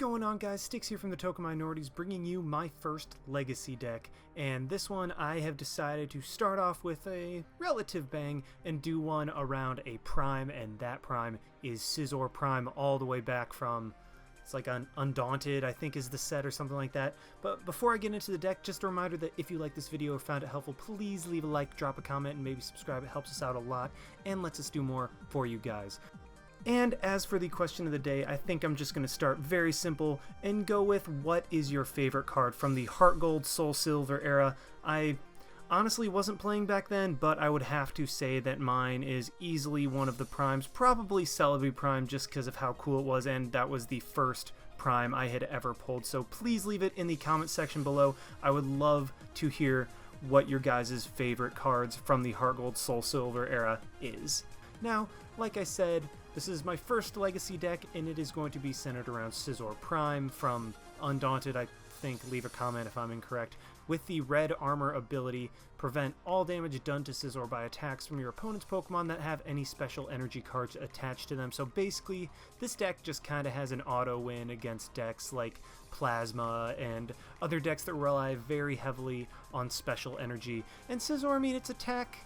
going on, guys? Sticks here from the Token Minorities, bringing you my first Legacy deck, and this one I have decided to start off with a relative bang and do one around a Prime, and that Prime is Scizor Prime, all the way back from, it's like Undaunted, I think is the set or something like that. But before I get into the deck, just a reminder that if you like this video or found it helpful, please leave a like, drop a comment, and maybe subscribe. It helps us out a lot and lets us do more for you guys. And as for the question of the day, I think I'm just going to start very simple and go with what is your favorite card from the Heart Gold, Soul Silver era. I honestly wasn't playing back then, but I would have to say that mine is easily one of the primes, probably Celebi Prime, just because of how cool it was, and that was the first Prime I had ever pulled. So please leave it in the comment section below. I would love to hear what your guys' favorite cards from the Heart Gold, Soul Silver era is. Now, like I said, this is my first Legacy deck, and it is going to be centered around Scizor Prime from Undaunted, I think. Leave a comment if I'm incorrect. With the red armor ability, prevent all damage done to Scizor by attacks from your opponent's Pokemon that have any special energy cards attached to them. So basically, this deck just kind of has an auto win against decks like Plasma and other decks that rely very heavily on special energy. And Scizor, I mean, its attack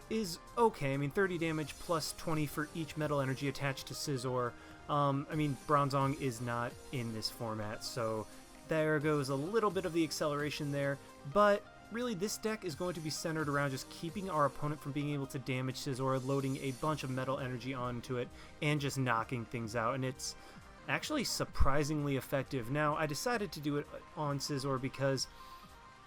is okay. I mean, 30 damage plus 20 for each metal energy attached to Scizor. I mean, Bronzong is not in this format, so there goes a little bit of the acceleration there, but really this deck is going to be centered around just keeping our opponent from being able to damage Scizor, loading a bunch of metal energy onto it, and just knocking things out, and it's actually surprisingly effective. Now, I decided to do it on Scizor because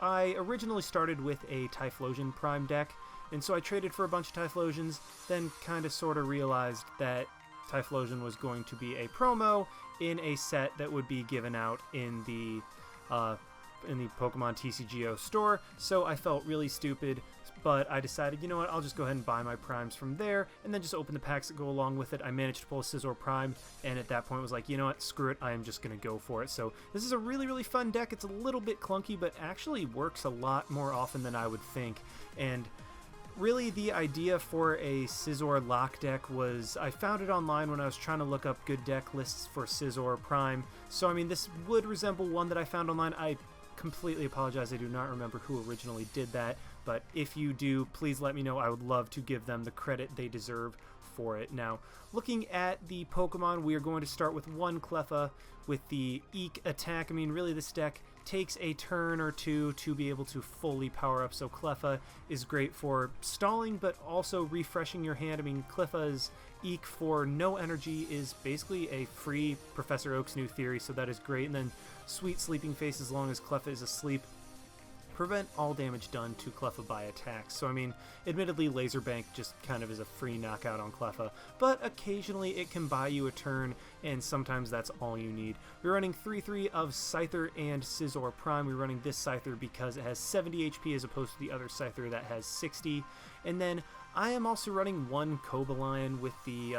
I originally started with a Typhlosion Prime deck, and so I traded for a bunch of Typhlosions, then kind of sort of realized that Typhlosion was going to be a promo in a set that would be given out in the Pokemon TCGO store, so I felt really stupid, but I decided, you know what, I'll just go ahead and buy my Primes from there, and then just open the packs that go along with it. I managed to pull a Scizor Prime, and at that point was like, you know what, screw it, I am just going to go for it. So this is a really, really fun deck. It's a little bit clunky, but actually works a lot more often than I would think, and really, the idea for a Scizor lock deck was, I found it online when I was trying to look up good deck lists for Scizor Prime. So, I mean, this would resemble one that I found online. I completely apologize, I do not remember who originally did that, but if you do, please let me know. I would love to give them the credit they deserve for it. Now, looking at the Pokemon, we are going to start with one Cleffa with the Eek attack. I mean, really, this deck takes a turn or two to be able to fully power up, so Cleffa is great for stalling, but also refreshing your hand. I mean, Cleffa's Eek for no energy is basically a free Professor Oak's new theory, so that is great. And then Sweet Sleeping Face, as long as Cleffa is asleep, prevent all damage done to Cleffa by attacks. So, I mean, admittedly, Laser Bank just kind of is a free knockout on Cleffa, but occasionally it can buy you a turn, and sometimes that's all you need. We're running 3-3 of Scyther and Scizor Prime. We're running this Scyther because it has 70 HP as opposed to the other Scyther that has 60. And then I am also running one Cobalion with the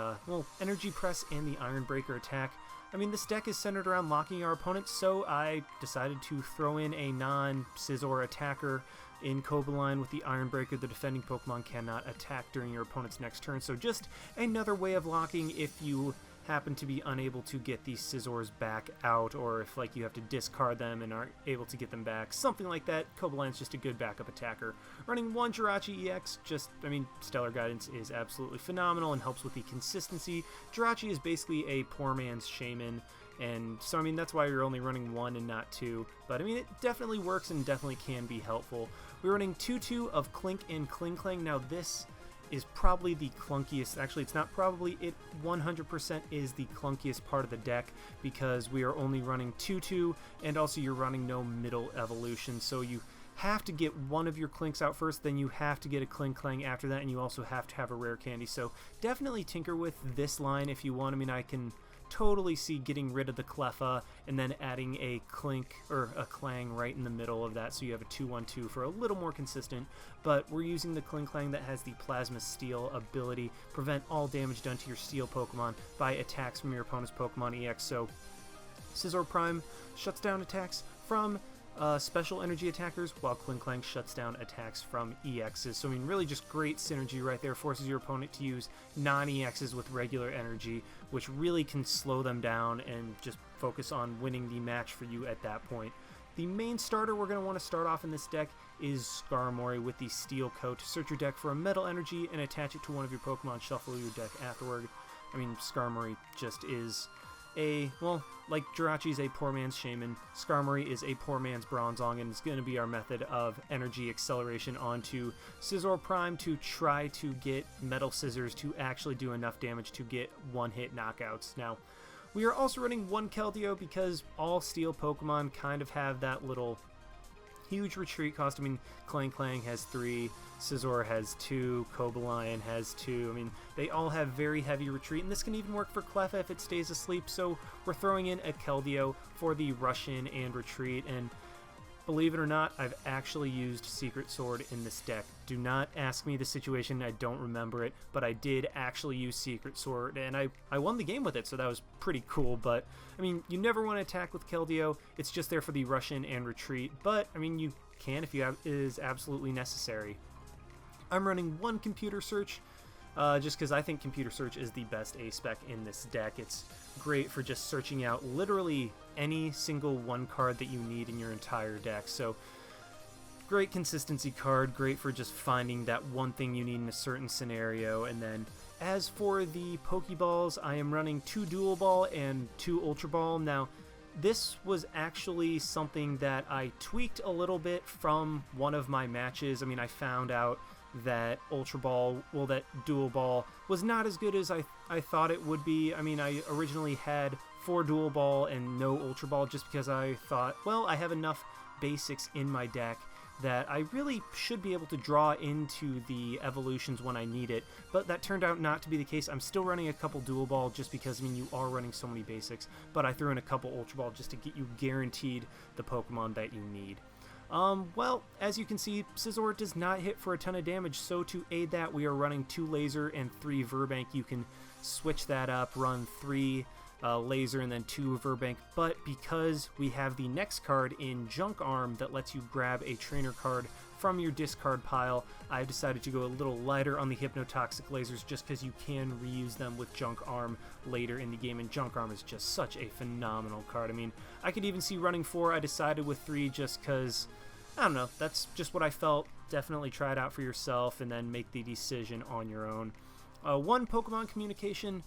Energy Press and the Iron Breaker attack. I mean, this deck is centered around locking our opponents, so I decided to throw in a non-Scizor attacker in Cobalion with the Iron Breaker. The defending Pokemon cannot attack during your opponent's next turn, so just another way of locking if you happen to be unable to get these Scizors back out, or if like you have to discard them and aren't able to get them back, something like that. Cobalion's just a good backup attacker. Running one Jirachi EX, just, I mean, Stellar Guidance is absolutely phenomenal and helps with the consistency. Jirachi is basically a poor man's Shaman, and so, I mean, that's why you're only running one and not two, but I mean, it definitely works and definitely can be helpful. We're running 2-2 of Clink and Klinklang. Now, this is probably the clunkiest. Actually, it's not probably, it 100% is the clunkiest part of the deck, because we are only running 2-2, and also you're running no middle evolution, so you have to get one of your Klinks out first, then you have to get a Klinklang after that, and you also have to have a rare candy. So definitely tinker with this line if you want. I mean, I can totally see getting rid of the Cleffa and then adding a Klink or a Klang right in the middle of that, so you have a 2-1-2 for a little more consistent. But we're using the Klinklang that has the Plasma Steel ability, prevent all damage done to your Steel Pokemon by attacks from your opponent's Pokemon EX. So Scizor Prime shuts down attacks from special energy attackers, while Klinklang shuts down attacks from EXs. So I mean, really just great synergy right there. Forces your opponent to use non-EXs with regular energy, which really can slow them down and just focus on winning the match for you at that point. The main starter we're going to want to start off in this deck is Skarmory with the Steel Coat. Search your deck for a metal energy and attach it to one of your Pokemon. Shuffle your deck afterward. I mean, Skarmory just is well, like Jirachi's a poor man's Shaman, Skarmory is a poor man's Bronzong, and it's going to be our method of energy acceleration onto Scizor Prime to try to get Metal Scissors to actually do enough damage to get one-hit knockouts. Now, we are also running one Keldeo because all Steel Pokemon kind of have that little huge retreat cost. I mean, Klinklang has 3, Scizor has 2, Cobalion has 2. I mean, they all have very heavy retreat, and this can even work for Cleffa if it stays asleep, so we're throwing in a Keldeo for the rush in and retreat, and believe it or not, I've actually used Secret Sword in this deck. Do not ask me the situation, I don't remember it, but I did actually use Secret Sword, and I won the game with it, so that was pretty cool. But, I mean, you never want to attack with Keldeo, it's just there for the rush in and retreat, but, I mean, you can if it is absolutely necessary. I'm running one Computer Search, just because I think Computer Search is the best A-Spec in this deck. It's great for just searching out literally any single one card that you need in your entire deck. So, great consistency card, great for just finding that one thing you need in a certain scenario. And then, as for the Pokeballs, I am running 2 Dual Ball and 2 Ultra Ball. Now, this was actually something that I tweaked a little bit from one of my matches. I mean, I found out that Ultra Ball, well, that Dual Ball was not as good as I thought it would be. I mean, I originally had 4 Dual Ball and no Ultra Ball just because I thought, well, I have enough basics in my deck that I really should be able to draw into the evolutions when I need it, but that turned out not to be the case. I'm still running a couple Dual Ball just because, I mean, you are running so many basics, but I threw in a couple Ultra Ball just to get you guaranteed the Pokemon that you need. Well, as you can see, Scizor does not hit for a ton of damage, so to aid that, we are running 2 Laser and 3 Verbank. You can switch that up, run 3 Laser and then 2 Verbank, but because we have the next card in Junk Arm that lets you grab a trainer card from your discard pile, I've decided to go a little lighter on the Hypnotoxic Lasers just because you can reuse them with Junk Arm later in the game, and Junk Arm is just such a phenomenal card. I mean, I could even see running 4. I decided with 3 just because, I don't know, that's just what I felt. Definitely try it out for yourself and then make the decision on your own. 1 Pokemon Communication.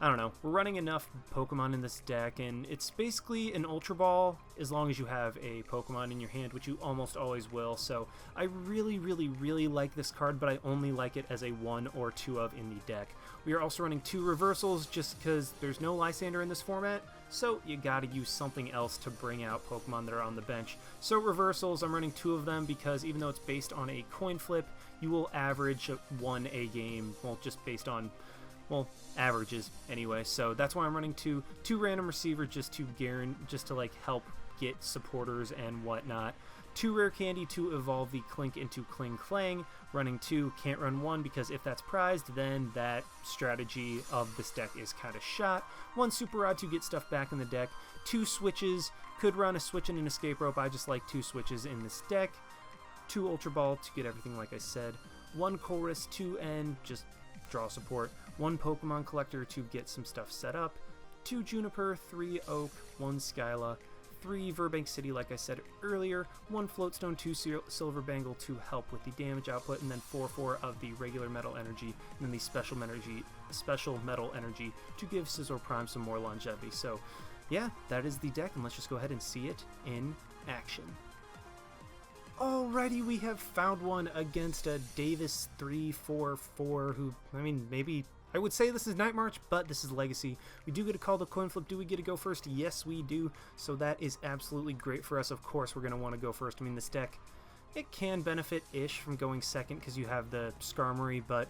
I don't know, we're running enough Pokemon in this deck, and it's basically an Ultra Ball as long as you have a Pokemon in your hand, which you almost always will. So I really, really, really like this card, but I only like it as a 1 or 2 of in the deck. We are also running 2 Reversals just because there's no Lysander in this format, so you gotta use something else to bring out Pokemon that are on the bench. So Reversals, I'm running 2 of them because even though it's based on a coin flip, you will average 1 a game, well, just based on, well, averages anyway. So that's why I'm running 2 Random Receiver just to like help get supporters and whatnot. 2 Rare Candy to evolve the Klink into Klinklang. Running 2, can't run 1 because if that's prized, then that strategy of this deck is kind of shot. 1 Super Rod to get stuff back in the deck. 2 Switches, could run a Switch and an Escape Rope. I just like 2 Switches in this deck. 2 Ultra Ball to get everything like I said. 1 Chorus, 2 N, just draw support. 1 Pokemon Collector to get some stuff set up. 2 Juniper, 3 Oak, 1 Skyla, 3 Verbank City like I said earlier, 1 Floatstone, 2 Silver Bangle to help with the damage output, and then 4 of the regular Metal Energy, and then the special Metal Energy to give Scizor Prime some more longevity. So yeah, that is the deck, and let's just go ahead and see it in action. Alrighty, we have found one against a Davis 344 who, I mean, maybe I would say this is Night March, but this is Legacy. We do get to call the coin flip. Do we get to go first? Yes, we do. So that is absolutely great for us. Of course, we're going to want to go first. I mean, this deck, it can benefit-ish from going second because you have the Skarmory, but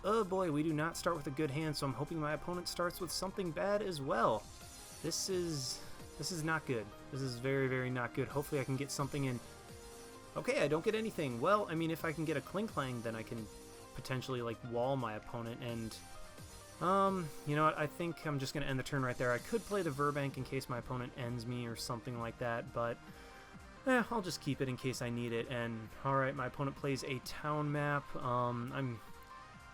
oh boy, we do not start with a good hand, so I'm hoping my opponent starts with something bad as well. This is not good. This is very, very not good. Hopefully I can get something in. Okay, I don't get anything. Well, I mean, if I can get a Klinklang, then I can potentially, like, wall my opponent, and, you know what, I think I'm just going to end the turn right there. I could play the Verbank in case my opponent ends me or something like that, but, I'll just keep it in case I need it. And alright, my opponent plays a town map. I'm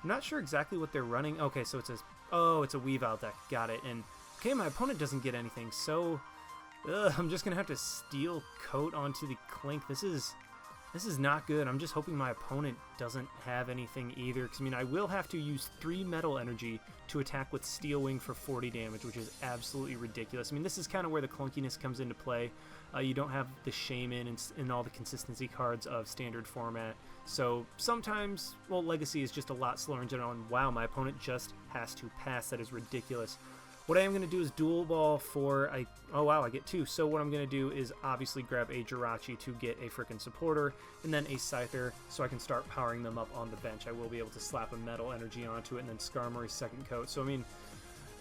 not sure exactly what they're running. Okay, so it's a Weavile deck. Got it. And okay, my opponent doesn't get anything, so I'm just gonna have to Steel Coat onto the Clink. This is not good. I'm just hoping my opponent doesn't have anything either, because I mean, I will have to use 3 Metal Energy to attack with Steel Wing for 40 damage, which is absolutely ridiculous. I mean, this is kind of where the clunkiness comes into play. You don't have the Shaman and all the consistency cards of standard format, so sometimes, well, Legacy is just a lot slower in general, and wow, my opponent just has to pass. That is ridiculous. What I am going to do is dual ball for, oh wow, I get 2. So what I'm going to do is obviously grab a Jirachi to get a freaking supporter, and then a Scizor so I can start powering them up on the bench. I will be able to slap a Metal Energy onto it, and then Skarmory's second coat. So I mean,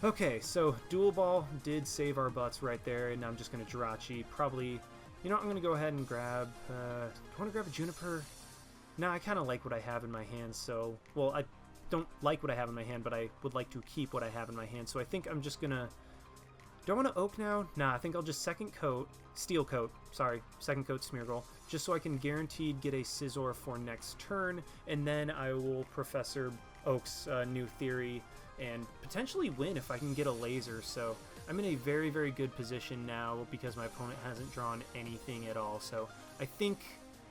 okay, so dual ball did save our butts right there, and now I'm just going to Jirachi. Probably, you know what, I'm going to go ahead and grab, I want to grab a Juniper. No, I kind of like what I have in my hand, so, well, I don't like what I have in my hand, but I would like to keep what I have in my hand, so I think I'm just gonna... Do I want to Oak now? Nah, I think I'll just second coat, Steel Coat, sorry, second coat Smeargle, just so I can guaranteed get a Scizor for next turn, and then I will Professor Oak's new theory and potentially win if I can get a laser. So I'm in a very, very good position now because my opponent hasn't drawn anything at all, so I think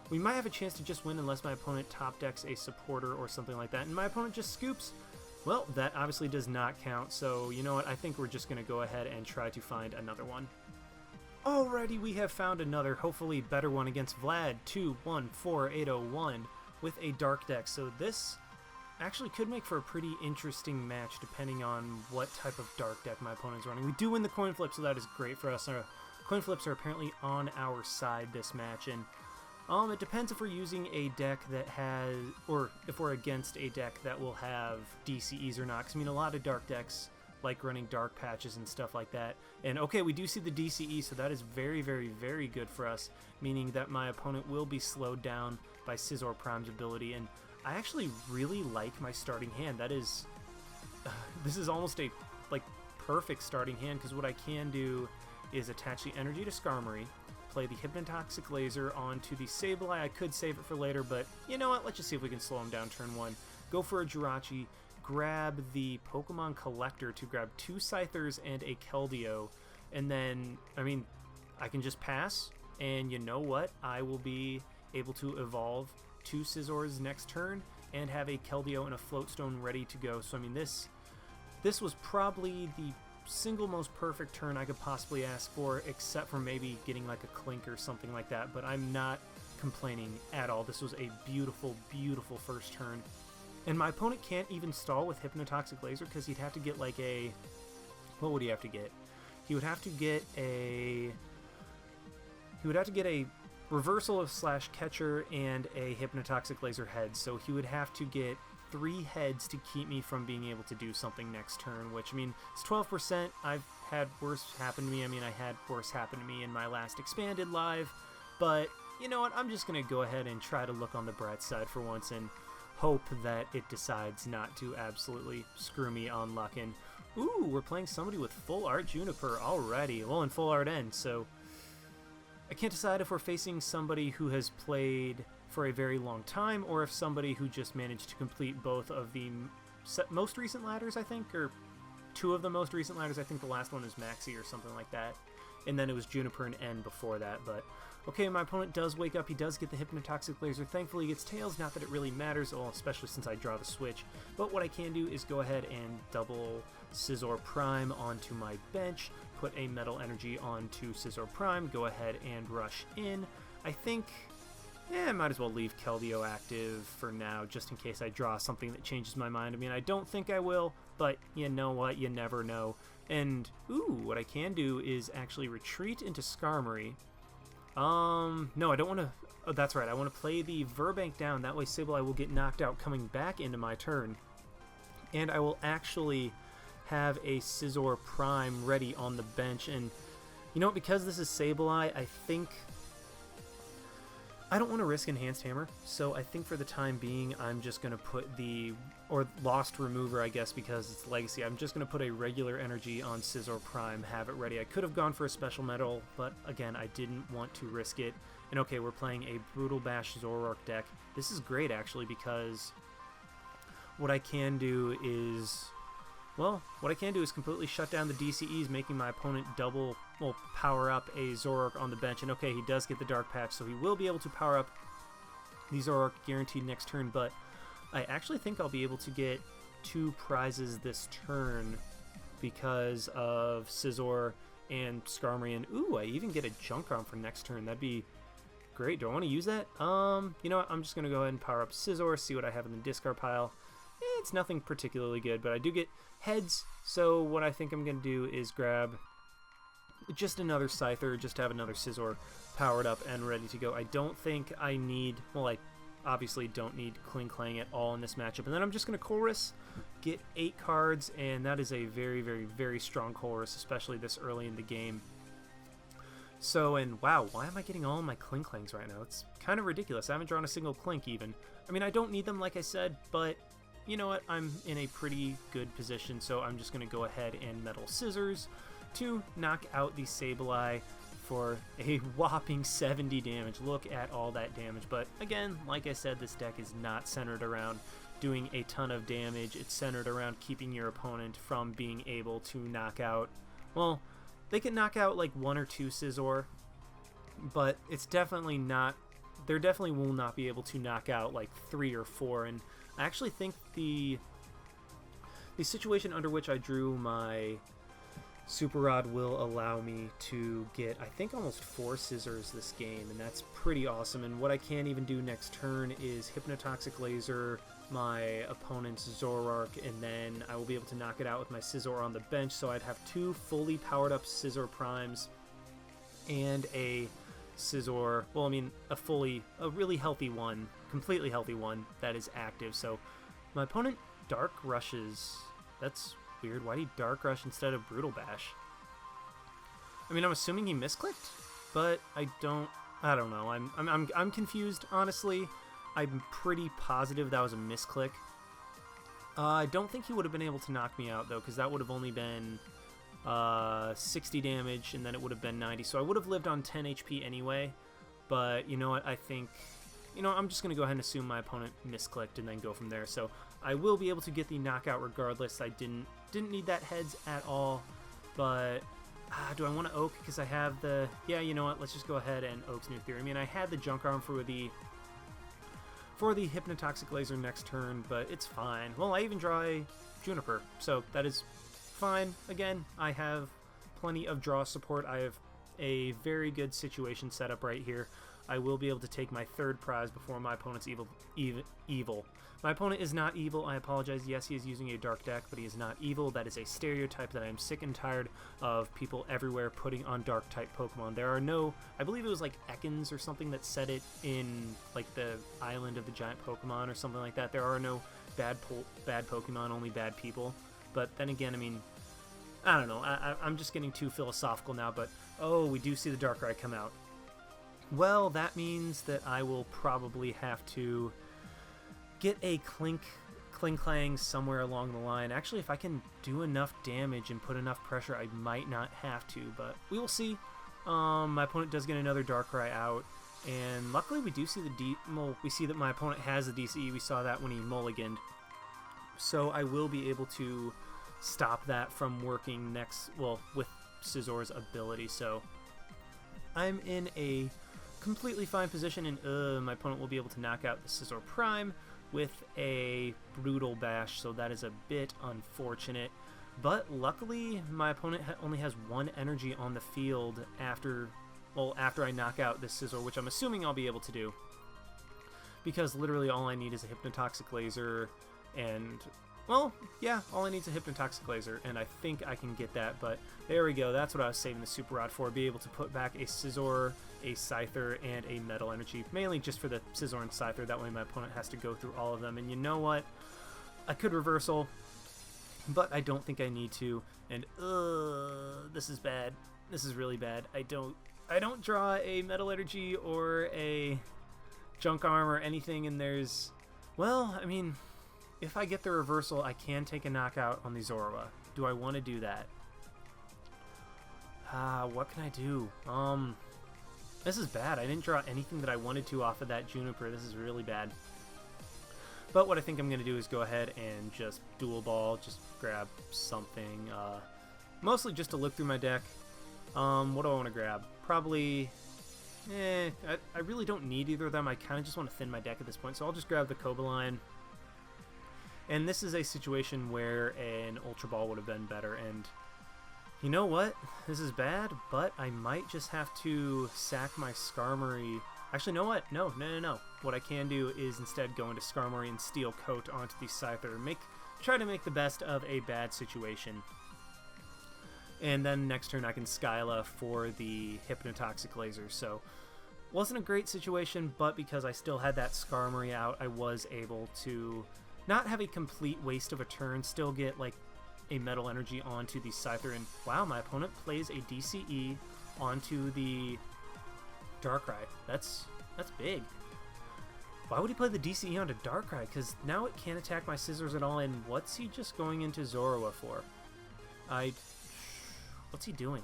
we might have a chance to just win unless my opponent top decks a supporter or something like that, and my opponent just scoops. Well, that obviously does not count, so you know what, I think we're just going to go ahead and try to find another one. Alrighty, we have found another, hopefully better one against Vlad 214801 with a dark deck, so this actually could make for a pretty interesting match depending on what type of dark deck my opponent is running. We do win the coin flip, so that is great for us. Our coin flips are apparently on our side this match, and it depends if we're using a deck that has, or if we're against a deck that will have DCEs or not. 'Cause I mean, a lot of dark decks like running dark patches and stuff like that. And okay, we do see the DCE, so that is very, very, very good for us, meaning that my opponent will be slowed down by Scizor Prime's ability. And I actually really like my starting hand. That is, this is almost a like perfect starting hand, because what I can do is attach the energy to Skarmory, play the Hypnotoxic Laser onto the Sableye. I could save it for later, but you know what? Let's just see if we can slow him down turn 1. Go for a Jirachi, grab the Pokemon Collector to grab 2 Scythers and a Keldeo, and then, I mean, I can just pass, and you know what? I will be able to evolve 2 Scizors next turn and have a Keldeo and a Floatstone ready to go. So I mean, this was probably the single most perfect turn I could possibly ask for, except for maybe getting like a Clink or something like that, but I'm not complaining at all. This was a beautiful, beautiful first turn. And my opponent can't even stall with Hypnotoxic Laser, because he'd have to get like a... What would he have to get? He would have to get a... Reversal of Slash Catcher and a Hypnotoxic Laser head, so he would have to get 3 heads to keep me from being able to do something next turn, which, I mean, it's 12%. I've had worse happen to me. I mean, I had worse happen to me in my last Expanded live, but you know what? I'm just going to go ahead and try to look on the bright side for once and hope that it decides not to absolutely screw me on luck. And, ooh, we're playing somebody with Full Art Juniper already. Well, in Full Art End, so I can't decide if we're facing somebody who has played for a very long time, or if somebody who just managed to complete both of the most recent ladders, I think, or 2 of the most recent ladders. I think the last one was Maxi or something like that, and then it was Juniper and N before that. But okay, my opponent does wake up. He does get the Hypnotoxic Laser. Thankfully, he gets Tails. Not that it really matters, well, especially since I draw the switch. But what I can do is go ahead and double Scizor Prime onto my bench, put a Metal Energy onto Scizor Prime, go ahead and rush in. I think, I might as well leave Keldeo active for now, just in case I draw something that changes my mind. I mean, I don't think I will, but you know what? You never know. And, ooh, what I can do is actually retreat into Skarmory. No, I don't want to... Oh, that's right. I want to play the Verbank down. That way Sableye will get knocked out coming back into my turn. And I will actually have a Scizor Prime ready on the bench. And, you know what? Because this is Sableye, I think I don't want to risk Enhanced Hammer, so I think for the time being, I'm just going to put or Lost Remover, I guess, because it's Legacy. I'm just going to put a regular energy on Scizor Prime, have it ready. I could have gone for a special metal, but again, I didn't want to risk it. And okay, we're playing a Brutal Bash Zoroark deck. This is great, actually, because what I can do is... Well, what I can do is completely shut down the DCEs, making my opponent power up a Zoroark on the bench. And okay, he does get the Dark Patch, so he will be able to power up the Zoroark guaranteed next turn, but I actually think I'll be able to get 2 prizes this turn because of Scizor and Skarmory. Ooh, I even get a Junkron for next turn. That'd be great. Do I want to use that? You know what? I'm just going to go ahead and power up Scizor, see what I have in the discard pile. It's nothing particularly good, but I do get heads, so what I think I'm going to do is grab just another Scyther, just to have another Scizor powered up and ready to go. I don't think I need, well, I obviously don't need Klinklang at all in this matchup. And then I'm just going to Chorus, get 8 cards, and that is a very, very, very strong Chorus, especially this early in the game. So, and wow, why am I getting all my Klinklangs right now? It's kind of ridiculous. I haven't drawn a single Klink even. I mean, I don't need them, like I said, but you know what? I'm in a pretty good position, so I'm just going to go ahead and Metal Scissors to knock out the Sableye for a whopping 70 damage. Look at all that damage. But again, like I said, this deck is not centered around doing a ton of damage. It's centered around keeping your opponent from being able to knock out, well, they can knock out like 1 or 2 Scizor, but it's definitely not, they definitely will not be able to knock out like 3 or 4. And I actually think the situation under which I drew my Super Rod will allow me to get, I think, almost 4 Scissors this game, and that's pretty awesome. And what I can even do next turn is Hypnotoxic Laser my opponent's Zoroark, and then I will be able to knock it out with my Scizor on the bench, so I'd have 2 fully powered up Scizor Primes and a Scizor, well, I mean, a really healthy one, completely healthy one that is active. So my opponent Dark Rushes. That's weird. Why did he Dark Rush instead of Brutal Bash? I mean, I'm assuming he misclicked, but I don't know. I'm confused, honestly. I'm pretty positive that was a misclick. I don't think he would have been able to knock me out, though, because that would have only been 60 damage, and then it would have been 90. So I would have lived on 10 HP anyway. But you know what? I think, you know, I'm just going to go ahead and assume my opponent misclicked and then go from there. So I will be able to get the knockout regardless. I didn't need that heads at all. But do I want to Oak? Because I have the, yeah, you know what? Let's just go ahead and Oak's New Theory. I mean, I had the Junkron for the Hypnotoxic Laser next turn, but it's fine. Well, I even draw a Juniper, so that is fine. Again, I have plenty of draw support. I have a very good situation set up right here. I will be able to take my 3rd prize before my opponent's evil. My opponent is not evil. I apologize. Yes, he is using a dark deck, but he is not evil. That is a stereotype that I am sick and tired of people everywhere putting on dark type Pokemon. There are no, I believe it was like Ekans or something that said it in like the Island of the Giant Pokemon or something like that. There are no bad Pokemon, only bad people. But then again, I mean, I don't know. I'm just getting too philosophical now, but oh, we do see the Darkrai come out. Well, that means that I will probably have to get a Klinklang somewhere along the line. Actually, if I can do enough damage and put enough pressure, I might not have to, but we will see. My opponent does get another Darkrai out, and luckily we do see we see that my opponent has the DCE. We saw that when he mulliganed. So I will be able to stop that from working with Scizor's ability. So I'm in a completely fine position, and my opponent will be able to knock out the Scizor Prime with a Brutal Bash, so that is a bit unfortunate. But luckily, my opponent only has 1 energy on the field after I knock out this Scizor, which I'm assuming I'll be able to do, because literally all I need is a Hypnotoxic Laser, and, well, yeah, all I need is a Hypnotoxic Laser, and I think I can get that. But there we go. That's what I was saving the Super Rod for, be able to put back a Scizor, a Scyther, and a Metal Energy, mainly just for the Scizor and Scyther. That way my opponent has to go through all of them. And you know what? I could reversal, but I don't think I need to. And this is bad. This is really bad. I don't draw a Metal Energy or a junk armor, anything, and there's... Well, I mean, if I get the reversal, I can take a knockout on the Zorua. Do I want to do that? What can I do? This is bad. I didn't draw anything that I wanted to off of that Juniper. This is really bad. But what I think I'm going to do is go ahead and just dual ball, just grab something. Mostly just to look through my deck. What do I want to grab? Probably... I really don't need either of them. I kind of just want to thin my deck at this point, so I'll just grab the Cobaline. And this is a situation where an Ultra Ball would have been better, and you know what? This is bad, but I might just have to sack my Skarmory. Actually, you know what? No. What I can do is instead go into Skarmory and Steel Coat onto the Scizor, and try to make the best of a bad situation. And then next turn I can Skyla for the Hypnotoxic Laser. So, wasn't a great situation, but because I still had that Skarmory out, I was able to not have a complete waste of a turn, still get like a Metal Energy onto the Scizor. And wow, my opponent plays a DCE onto the Darkrai. That's big. Why would he play the DCE onto Darkrai? Because now it can't attack my Scizors at all, and what's he just going into Zorua for? What's he doing?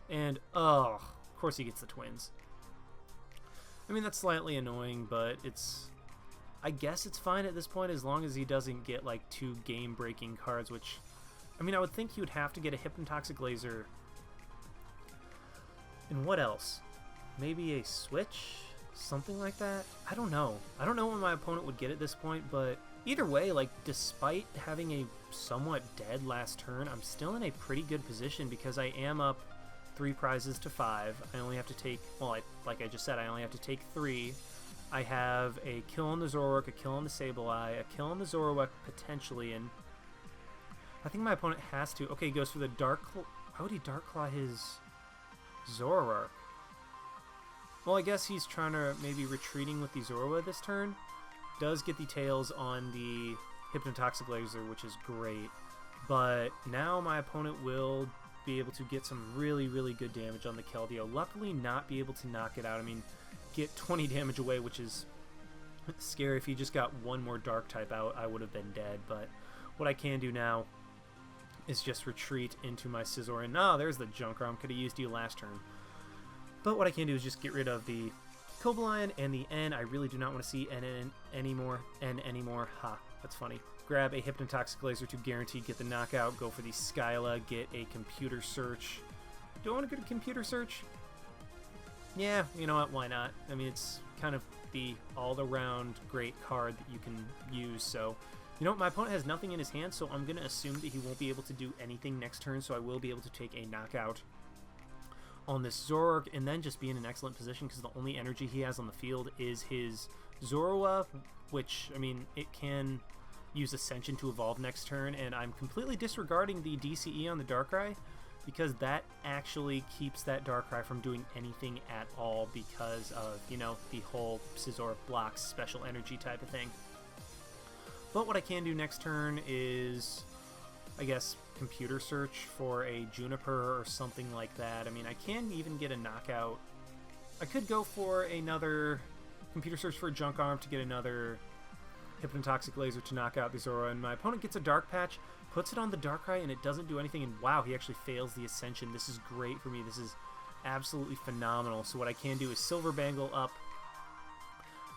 And, oh, of course he gets the twins. I mean, that's slightly annoying, but I guess it's fine at this point as long as he doesn't get, like, 2 game-breaking cards, which, I mean, I would think he would have to get a Hypnotoxic Laser. And what else? Maybe a Switch? Something like that? I don't know. I don't know what my opponent would get at this point, but either way, like, despite having a somewhat dead last turn, I'm still in a pretty good position because I am up 3 prizes to 5. I only have to take, well, like I just said, I only have to take 3. I have a kill on the Zoroark, a kill on the Sableye, a kill on the Zoroark potentially, and I think my opponent has to. Okay, he goes for the Dark Claw. Why would he Dark Claw his Zoroark? Well, I guess he's trying to maybe retreating with the Zorua this turn. Does get the tails on the Hypnotoxic Laser, which is great. But now my opponent will be able to get some really, really good damage on the Keldeo. Luckily not be able to knock it out. I mean, get 20 damage away, which is scary. If he just got one more Dark type out, I would have been dead. But what I can do now is just retreat into my Scizor. And there's the Junkrom. Could have used you last turn. But what I can do is just get rid of the Cobalion and the N. I really do not want to see N anymore. Ha, that's funny. Grab a Hypnotoxic Laser to guarantee get the knockout. Go for the Skyla. Get a Computer Search. Do I want to go to Computer Search? Yeah, you know what? Why not? I mean, it's kind of the all-around great card that you can use. So, you know what? My opponent has nothing in his hand, so I'm going to assume that he won't be able to do anything next turn. So I will be able to take a knockout on this Zoroark, and then just be in an excellent position because the only energy he has on the field is his Zorua, which, I mean, it can use Ascension to evolve next turn, and I'm completely disregarding the DCE on the Darkrai because that actually keeps that Darkrai from doing anything at all because of, you know, the whole Scizor blocks special energy type of thing. But what I can do next turn is, I guess, Computer Search for a Juniper or something like that. I mean, I can even get a knockout. I could go for another Computer Search for a Junk Arm to get another Hypnotoxic Laser to knock out the Zora, and my opponent gets a Dark Patch, puts it on the Darkrai, and it doesn't do anything, and wow, he actually fails the Ascension. This is great for me. This is absolutely phenomenal. So what I can do is Silver Bangle up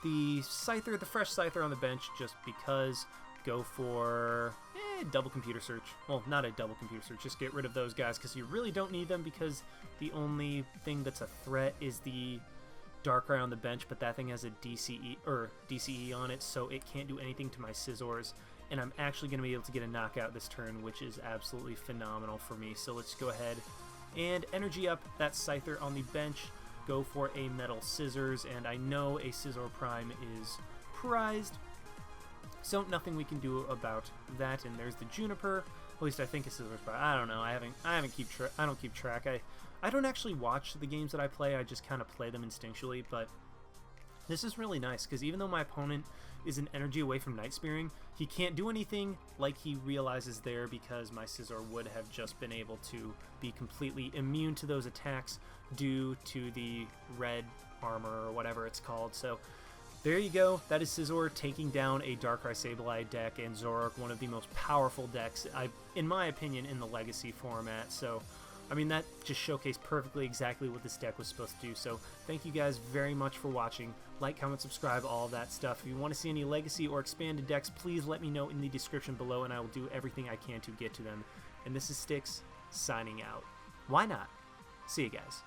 the Scyther, the fresh Scyther on the bench, just because. Go for double Computer Search. Well, not a double Computer Search, just get rid of those guys because you really don't need them because the only thing that's a threat is the Darkrai on the bench, but that thing has a DCE on it, so it can't do anything to my Scizors, and I'm actually going to be able to get a knockout this turn, which is absolutely phenomenal for me. So let's go ahead and energy up that Scyther on the bench, go for a Metal Scissors, and I know a Scizor Prime is prized, so nothing we can do about that. And there's the Juniper. At least I think it's Scizor's Prime. I don't know. I don't keep track. I don't actually watch the games that I play. I just kind of play them instinctually. But this is really nice because even though my opponent is an energy away from Night Spearing, he can't do anything like he realizes there because my Scizor would have just been able to be completely immune to those attacks due to the red armor or whatever it's called. So there you go. That is Scizor taking down a Darkrai Sableye deck and Zoroark, one of the most powerful decks, in my opinion, in the Legacy format. So, I mean, that just showcased perfectly exactly what this deck was supposed to do. So, thank you guys very much for watching. Like, comment, subscribe, all of that stuff. If you want to see any Legacy or expanded decks, please let me know in the description below, and I will do everything I can to get to them. And this is Styx, signing out. Why not? See you guys.